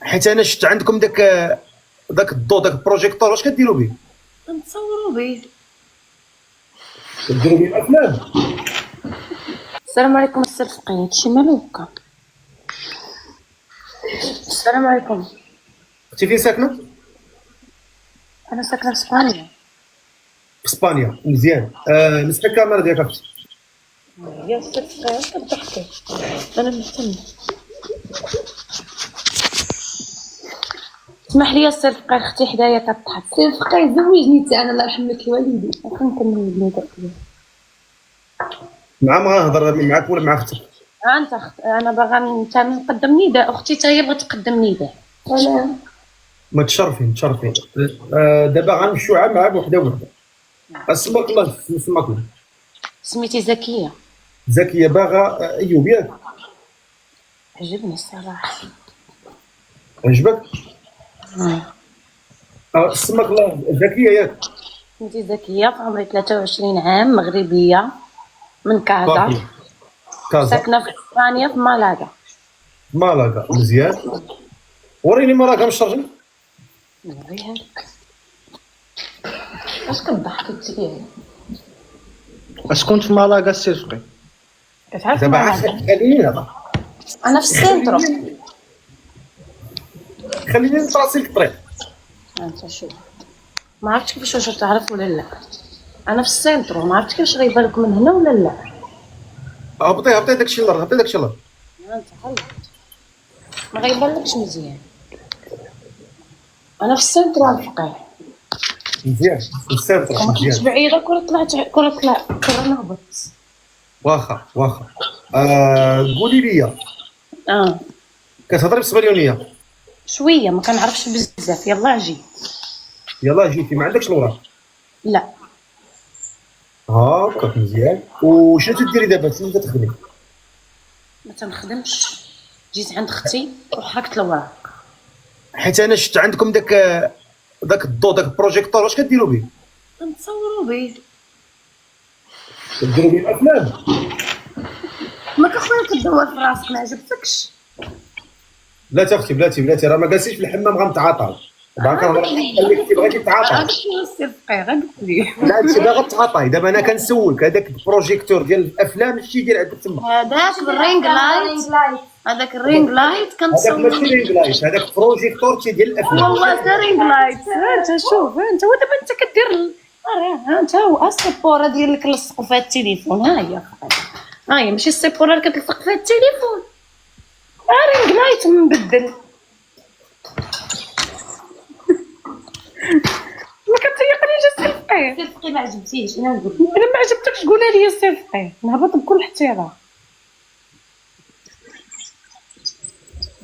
حيت انا شفت عندكم داك الضو، داك البروجيكتور، واش كديروا به؟ كنتصوروا به. كديروا به الافلام؟ السلام عليكم السي رفقي، هادشي مالو هكا؟ السلام عليكم. انت فين ساكنه؟ انا ساكنه في اسبانيا. في اسبانيا، مزيان. مسك الكاميرا ديالك اختي. يا السي رفقي واش كتضحكي؟ انا مهتم. اسمح لي السي رفقي، اختي حدايا كتضحك. سي رفقي زوجني حتى انا الله يرحم لك الوالدين. واخا نكمل البنات ديالي. مع ما غنهضر معاك ولا مع اختك؟ انت انا باغا نقدم نداء، اختي حتى هي بغات تقدم نداء. سلام. ما تشرفين. دابا غنمشيو مع بوحده وحده. اسمك الله، اسمك الله. سميتي زكيه. زكيه باغا ايوب ياك؟ عجبني الصراحه. عجبك؟ اسمك الله زكيه ياك؟ سميتي زكيه، عمري 23 عام، مغربيه من كازا. ساكنه في اسبانيا في مالاغا. مالاغا، مزيان. وريني مالاغا مشرجل. نوريها لك. اش كتضحكي انتي؟ اش كنت في مالاغا السي رفقي؟ كتعرف دابا مالاغا؟ خليني نهضر. انا في السنترو. خليني نطراسي لك الطريق. انت شوف، ما عرفتش كيفاش واش تعرف ولا لا. انا في السنترو، ما عرفتش كيفاش غيبان لك من هنا ولا لا. هبطي داكشي الارض، هبطي داكشي الارض. انت خلط، ما غيبانلكش مزيان. انا في السنترو رفقي. مزيان السنتر ما كنتش مزيان. بعيده، كره نهبط. واخا. قولي لي، كتهضري بالاسبانيونيه؟ شويه، ما كنعرفش بزاف. يلا جي. يلا جيتي، ما عندكش الوراق؟ لا. هاكاك مزيان. وشنو تديري دابا؟ شنو كتخدمي؟ ما تنخدمش، جيت عند اختي وحركت الوراق. حيت انا شفت عندكم داك الضو، داك البروجيكتور، واش كديروا به؟ كنتصوروا به. كديروا به الافلام؟ ما كخويا كدور في راسك، ما عجبتكش؟ بلاتي اختي، بلاتي راه ما جالسيش في الحمام غنتعاطى. دابا كنهضر خليك بغيتي تعاطى. غير السي رفقي، غير قلت لي. لا انت باغا تعاطي. دابا انا كنسولك، هذاك البروجيكتور ديال الافلام شتي داير عندك تما؟ هذاك الرينغ لايت. هذاك الرينغ لايت هذاك كنتصور. ماشي رينغ لايت، هذاك بروجيكتور ديال الافلام. والله تا رينغ لايت. انت شوف، انت ودابا انت كدير انت هو السبوره ديالك لصقوا فيها التليفون. ها هي ماشي السبوره اللي كتلصق فيها التليفون. رينغ لايت مبدل. ما كتيقنيش السي رفقي. سي رفقي ما عجبتيش، انا نقول الا ما عجبتكش قولها لي السي رفقي، نهبط بكل احترام.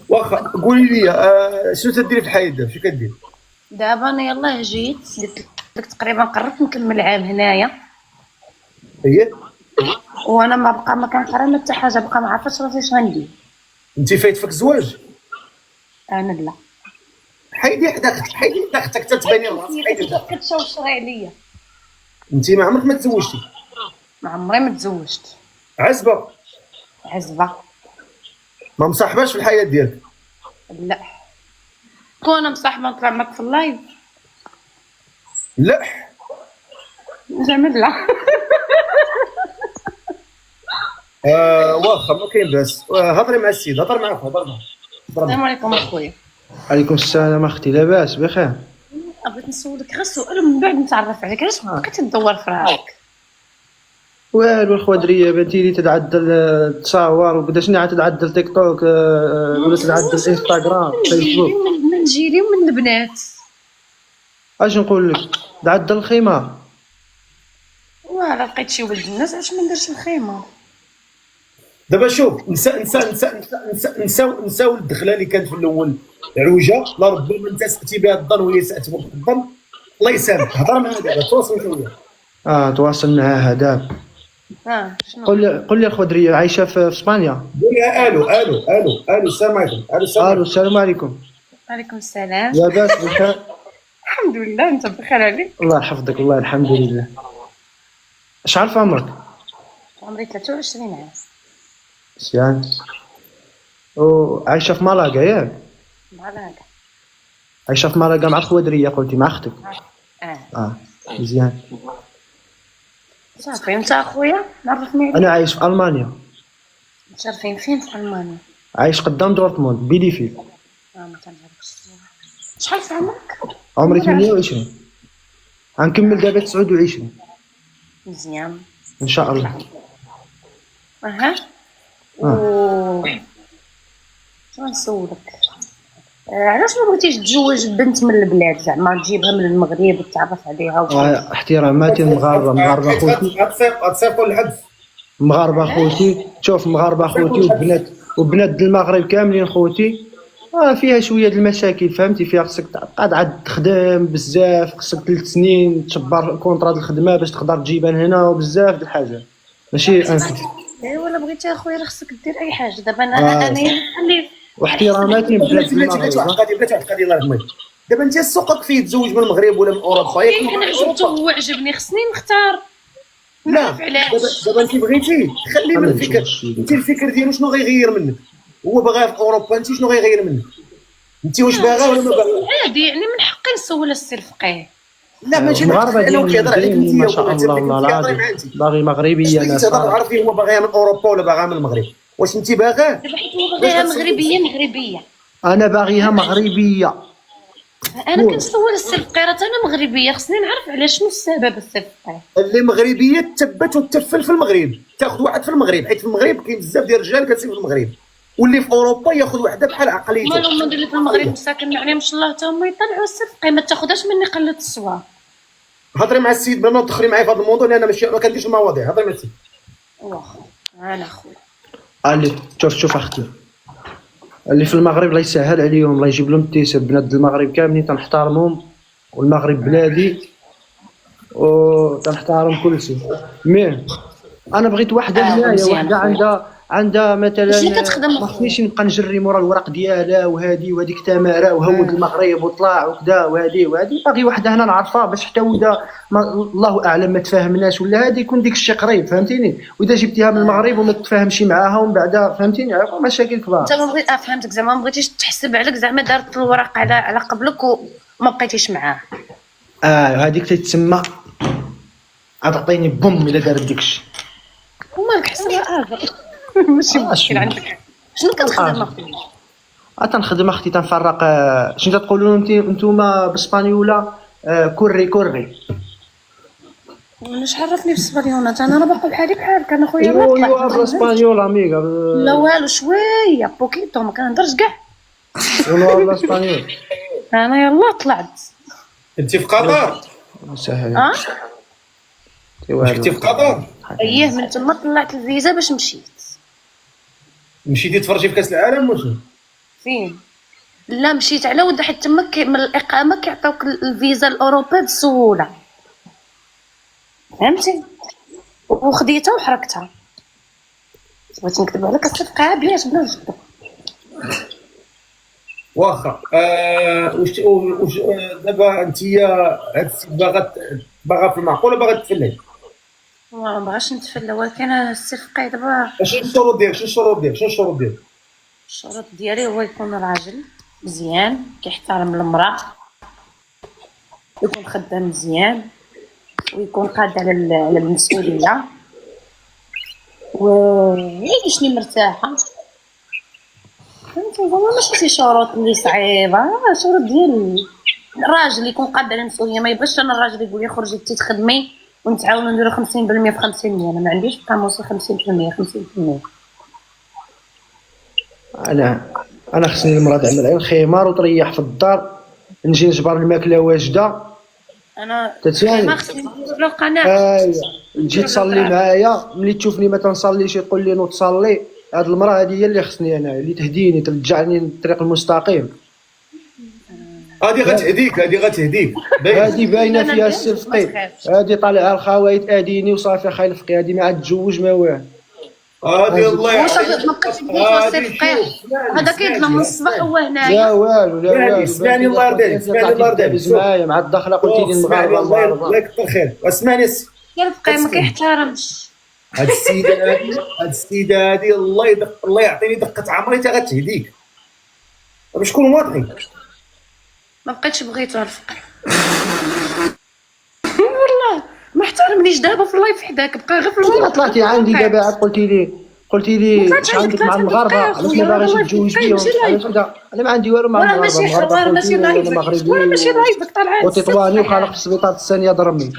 واخا قولي لي، شنو تديري في الحياه دابا؟ شنو كدير؟ دابا انا يلاه جيت قلت لك تقريبا قربت نكمل عام هنايا، هي وانا ما كنقرا ما حتى حاجه، بقى ما عرفتش راسي اش غندير. انت فايتفك الزواج؟ انا لا. حيدي اختك تتباني راسك. حيدي كتشوشري عليا. انت ما عمرك ما تزوجتي؟ ما عمري ما تزوجت. عزبه؟ عزبه. ما مصاحباش في الحياه ديالك؟ لا. كون مصاحبه نطلع معاك في اللايف؟ لا زعما لا. واخا ما كاين باس. هضري مع السيد، هضر معاه. السلام عليكم اخويا. عليكم السلام اختي، لاباس بخير؟ بغيت نسولك غير سؤال ومن بعد نتعرف عليك. علاش بقيتي تدور في راسك؟ والو الخوادريه بنتي لي تتعدل تصاور وبدا شنو تتعدل تيك توك ولا تتعدل انستغرام فيسبوك. من جيلي ومن البنات. اش نقول لك، تعدل الخيمه. ولا لقيت شي ولد الناس، علاش ما نديرش الخيمه؟ دابا شوف، نساو الدخله اللي كانت في الاول عوجه. لا ربما انت سأتي بها الظن وهي سأت بك الظن. الله يسامحك. هضر معاه دابا، تواصل معايا. تواصل معاها دابا. شنو؟ قول لي الخضريه عايشه في اسبانيا. قولي الو. السلام عليكم. السلام عليكم. وعليكم السلام. لاباس بخير؟ الحمد لله، انت بخير عليك؟ الله يحفظك. والله الحمد لله. اش عارف عمرك؟ عمري 23 عام. مزيان. وعايشه في مالاغا ياك؟ بحال هكا. عايشه في مالاكا مع الخوادريه قلتي مع اختك؟ مزيان. صافي انت اخويا عرفني عليك. انا عايش في المانيا، متشرفين فين في المانيا؟ عايش قدام دورتموند بيليفيل. ما كنعرفش الصراحه. شحال في عمرك؟ عمري 28، غنكمل دابا 29 مزيان ان شاء الله. اها شنو نسولك؟ علاش ما بغيتيش تزوج بنت من البلاد زعما تجيبها من المغرب وتعرف عليها احتراماتي المغاربه، مغاربه خوتي، غتصيفطوا للحبس. مغاربه خوتي، شوف مغاربه خوتي وبنات المغرب كاملين خوتي. فيها شويه د المشاكل فهمتي، فيها خصك تقعد تخدم بزاف، خصك 3 سنين تشبر كونطرا د الخدمه باش تقدر تجيبها هنا، وبزاف د الحاجات ماشي ولا بغيتي اخويا خصك دير اي حاجه. دابا انا نخلي واحتراماتي بزاف المغاربه. بلاتي الله يرحمك. دابا انت سوقك فيه تزوج من المغرب ولا من اوروبا؟ انا عجبته هو عجبني خصني نختار. لا دابا انت بغيتي خلي من الفكر، انت الفكر ديالو شنو غيغير منك؟ هو باغا في اوروبا، انت شنو غيغير منك؟ انت واش باغا ولا ما باغا؟ عادي يعني من حقي نسول السي الفقيه. لا ماشي المغاربه انا كيهضر عليك انت ما شاء الله والله العظيم باغي مغربيه. انا تهضر عارفين هو باغيها من اوروبا ولا باغاها من المغرب؟ واش انت باغاه؟ دابا حيت هو باغيها مغربيه. انا باغيها مغربيه. انا كنسول السي الفقيه، راه انا مغربيه خصني نعرف على شنو السبب السي الفقيه. اللي مغربيه تثبت وتفل في المغرب، تاخذ واحد في المغرب، حيت في المغرب كاين بزاف ديال الرجال كتسير في المغرب، واللي في اوروبا ياخذ وحده بحال عقليته. مالو هما اللي في المغرب ساكن معليهم الله تا هما يطلعوا السي الفقيه، ما تاخذهاش مني قله الصواب. هضري مع السيد بلا ما تدخلي معايا في هذا الموضوع، لان ماشي ما كنديرش المواضيع. هضري مع السيد. واخا انا خويا اللي شوف اختي، اللي في المغرب الله يسهل عليهم، الله يجيب لهم التيسير. بنات المغرب كاملين تنحترمهم، والمغرب بلادي وتنحترم كل شيء. مي انا بغيت واحده هنايا، واحده عندها مثلا ما خصنيش نبقى نجري مورا الورق ديالها وهذيك تماره وهود المغرب وطلع وكذا وهذه باغي واحده هنا نعرفها باش حتى ودا الله اعلم ما تفاهمناش ولا هذه يكون ديك الشيء قريب فهمتيني. واذا جبتيها من المغرب وما تفاهمش معاها ومن بعد فهمتيني مشاكل كبار. انت ما بغيت فهمتك زعما ما بغيتيش تحسب عليك زعما دارت الورق على قبلك وما بقيتيش معاه. هذيك تتسمى عطيني بوم الا دارت داكشي. ومالك حسبها ماشي مشكل عندك. شنو كتخدم اختي؟ تنخدم اختي تنفرق. شنو تقولوا نتوما بالاسبانيوله؟ كوري. واش عرفني بالاسبانيوله؟ انا راه باقي بحالك انا خويا ما طلعت. ايوا بالاسبانيول اميغا. لا والو شويه بوكيتو ما كنهضرش كاع. والله بالاسبانيول. انا يلا طلعت. انت في قطر؟ سهل. كنتي في قطر؟ اييه من تما طلعت الفيزا باش مشيت. مشيتي تفرجي في كاس العالم ولا فين؟ لا مشيت على ود حيت تما من الاقامه كيعطيوك الفيزا الاوروبيه بسهوله فهمتي، وخديتها وحركتها. بغيت نكتب عليك الصفقه بلا نكتب. واخا واش دابا انت هاد السيد باغا في المعقول ولا باغا تفلي؟ ما بغاش نتفلى، ولكن الصفقه دابا شنو الشروط ديالك؟ الشروط ديالي هو يكون راجل مزيان كيحترم المراه، يكون خدام مزيان، ويكون قاد على المسؤوليه، ويعيشني مرتاحه فهمتي. زعما ماشي شي شروط اللي صعيبه، شروط ديال الراجل يكون قاد على المسؤوليه. ما يبغيش انا الراجل يقول لي خرجي انت تخدمي ونتعاونوا نديروا 50% في 50%. انا ما عنديش قاموس 50% 50%. انا خصني المراه تعمل على الخمار وتريح في الدار، نجي نجبر الماكله واجده. انا ما خصني ندير له قناعه. تجي تصلي معايا، ملي تشوفني ما تنصليش تقول لي نوض صلي. هاد المراه هذه هي اللي خصني انا، اللي تهديني ترجعني للطريق المستقيم. هذه غتهديك هذه باينه فيها الصفقي. هذه طالعه الخوايط اديني وصافي خايل الفقي. هذه ما عاد تزوج ما والو. هذه الله يعطيك. ما بقيتش هذا كيطلع من الصباح هو هنايا. لا والو اسمعني الله يرديك معايا مع الدخله قلتي لي المغاربه الله يكثر خير. اسمعني الفقيه ما كيحترمش. هاد السيده هذه الله يعطيني دقه عمري تا غتهديك. باش نكونوا واضحين. ما بقيتش بغيتو الفقر. والله ما احترمنيش دابا في اللايف حداك، بقى غير في والله طلعتي عندي دابا عاد قلتي لي اش عندك مع المغاربه، علاش ما باغيش تتزوج بيهم؟ علاش انا ما عندي والو مع ولا المغاربه، ماشي حوار، ماشي لايفك، ولا ماشي لايفك طلعت وتطواني وخالق في السبيطار الثانيه ضربني.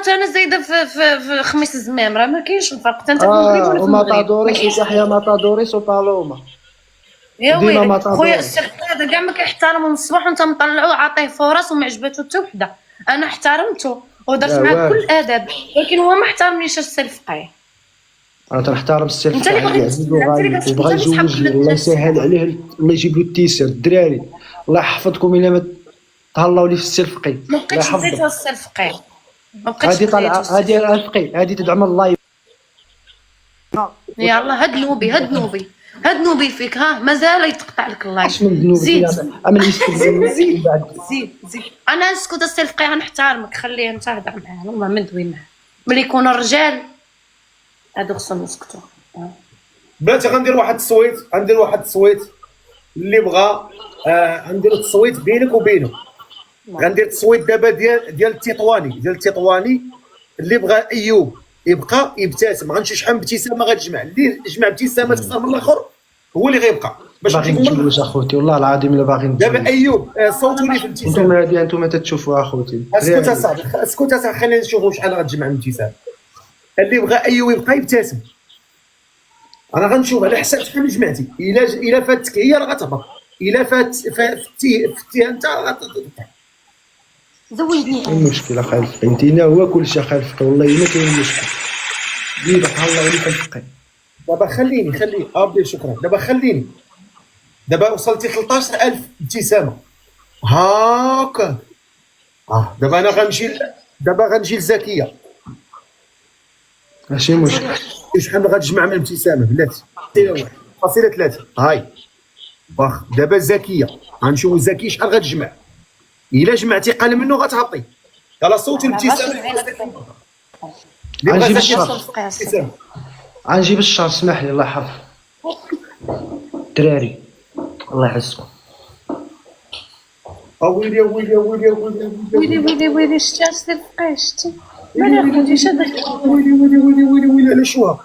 انا زايده في خميس الزمام، راه ما كاينش الفرق، حتى انت في المغرب ولا في المغرب. وماتادوريس ويحيى ماتادوريس وبالوما. يا ديما ويلي ماتادوريس. خويا السير هذا كاع ما كيحترمو من الصباح وانت مطلعو عاطيه فرص وما عجباتو حتى وحده. انا احترمته ودرت معاه كل الاداب، ولكن هو ما احترمنيش السي الفقيه. انا تنحترم السير انت اللي بغيت وبغا يزوجني، الله يسهل عليه، الله يجيب له التيسير. الدراري الله يحفظكم الا ما تهلاو لي في السير الفقيه. ما بقيتش نزيدو السي الفقيه، ما بقيتش هذه طالعه، هذه الفقيه، هذه تدعم اللايف. يلا هاد نوبي فيك، ها مازال يتقطع لك اللايف. اش من ذنوب زيد زيد زيد. انا نسكت السي الفقيه، نحترمك، خليه انت هضر معاه، والله ما ندوي معاه. ملي يكونوا الرجال هادو خصهم يسكتوا. بلاتي غندير واحد التصويت اللي بغى، غندير التصويت بينك وبينه. غندير التصويت دابا ديال التطواني اللي بغى ايوب يبقى يبتسم. غنمشي شحال بابتسامه غتجمع، اللي جمع ابتسامه اكثر من الاخر هو اللي غيبقى. باش باغي نتزوج اخوتي، والله العظيم الا باغي نتزوج. دابا ايوب صوتوا لي في الابتسامه. انتم تتشوفوا اخوتي. اسكت اصاحبي، اسكت خلينا نشوفوا شحال غتجمع من الابتسامه. اللي بغى ايوب يبقى يبتسم. انا غنشوف على حساب شحال جمعتي. الا فاتك هي راه غتهبط، الا فتيها انت غتطلع. زوجني المشكله خالف انتينا هو كلشي خالف، والله ما كاين مشكل. ديما الله عليك الفقيه. دابا خليني ابدي، شكرا. دابا وصلتي 13000 ابتسامه هاكا. دابا انا غنمشي لزكيه. ماشي مشكل. شحال غتجمع من الابتسامه بلاتي؟ 1.3. هاي واخ. دابا زكيه غنشوفوا زكي شحال غتجمع. الا جمعتي قل منه غتهبطي. يلا صوتوا الابتسامه. غنجيب الشهر، غنجيب الشهر، اسمح لي الله يحفظ الدراري، الله يحفظكم. ويلي شتي السي الفقيه، شتي مالي اخوتي شادك. ويلي على شوها.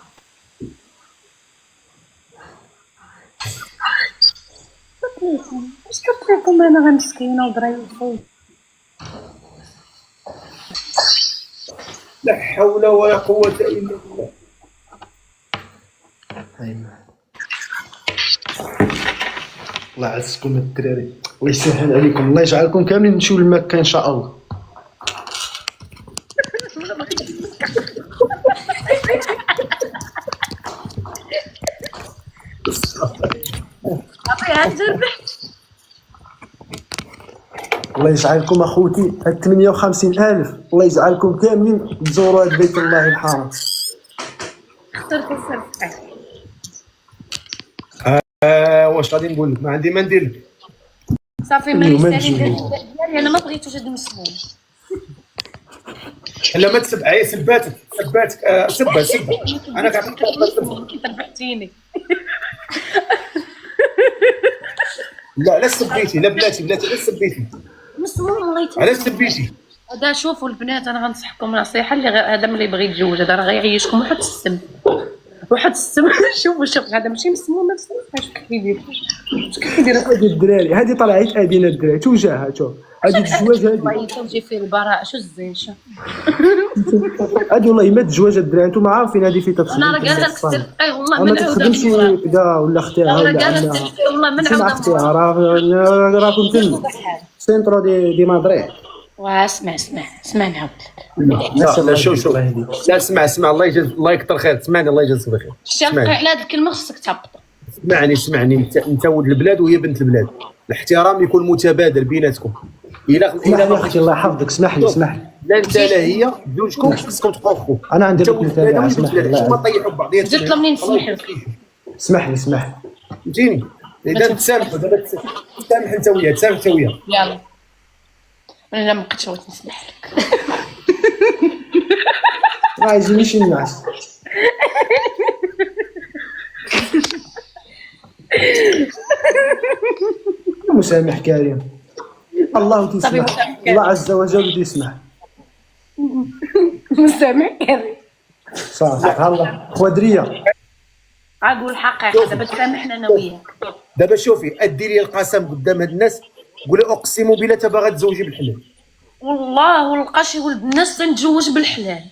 اش قلت لكم انا غنسكينه وضريفو. لا حول ولا قوة إلا بالله. الله يعزكم الدراري، الله يسهل عليكم، الله يجعلكم كاملين نمشيو لمكة إن شاء الله. الله يجعلكم اخوتي هاد 58,000، الله يجعلكم كاملين تزوروا هاد بيت الله الحرام. واش غادي نقول لك؟ ما عندي ما ندير لك. صافي مالي ديالي انا ما بغيتوش هاد المسموم. لا ما تسبعي، سباتك سبه انا كنعطيك تبعتيني. لا سبيتي، لا بلاتي لا سبيتي مسموم. الله يتوب علاش سبيتي؟ هذا شوفوا البنات، انا غنصحكم نصيحه اللي هذا ملي يبغي يتزوج هذا راه غيعيشكم واحد السم. شوف هذا ماشي مسموم، ما تسمعش كيف كيدير هادي الدراري، هادي طلعت ادينا الدراري توجاها. شوف هادي الزواج، هادي توجي فيه البراءه. شو الزين شو هادي والله ما الزواج الدراري، انتم عارفين هادي في تفصيل. انا راه قالت لك اي والله ما تخدمش كدا ولا اختها ولا عمها. والله من اختها راكم تم سنترو دي مدريد. واسمع نعاود لا شوف لا اسمع الله يكثر خير. اسمعني الله يجازيك بخير. الشافعي على هذه الكلمه خصك تهبط. اسمعني انت ولد البلاد وهي بنت البلاد، الاحترام يكون متبادل بيناتكم. الا اختي الله يحفظك، اسمح لي لا انت لا هي، بجوجكم خصكم تبقاو خو. انا عندي لك مثال، اسمح لي ما طيحوا بعضياتكم. زدت منين نسمح لك؟ اسمح لي فهمتيني؟ اذا تسامحوا دابا تسامح انت وياه يلا انا ما بقيتش بغيت نسمح لك. راه يجيني شي الناس. مسامح كريم، الله تسمح، الله عز وجل يسمح. مسامع كريم. صافي هلا خضريه. اقول الحقيقه دابا تسامحنا انا وياك. دابا شوفي اديري القسم قدام هاد الناس، قولي اقسم بالله تا باغا تزوجي بالحلال. والله ولقى شي ولد الناس تنتزوج بالحلال.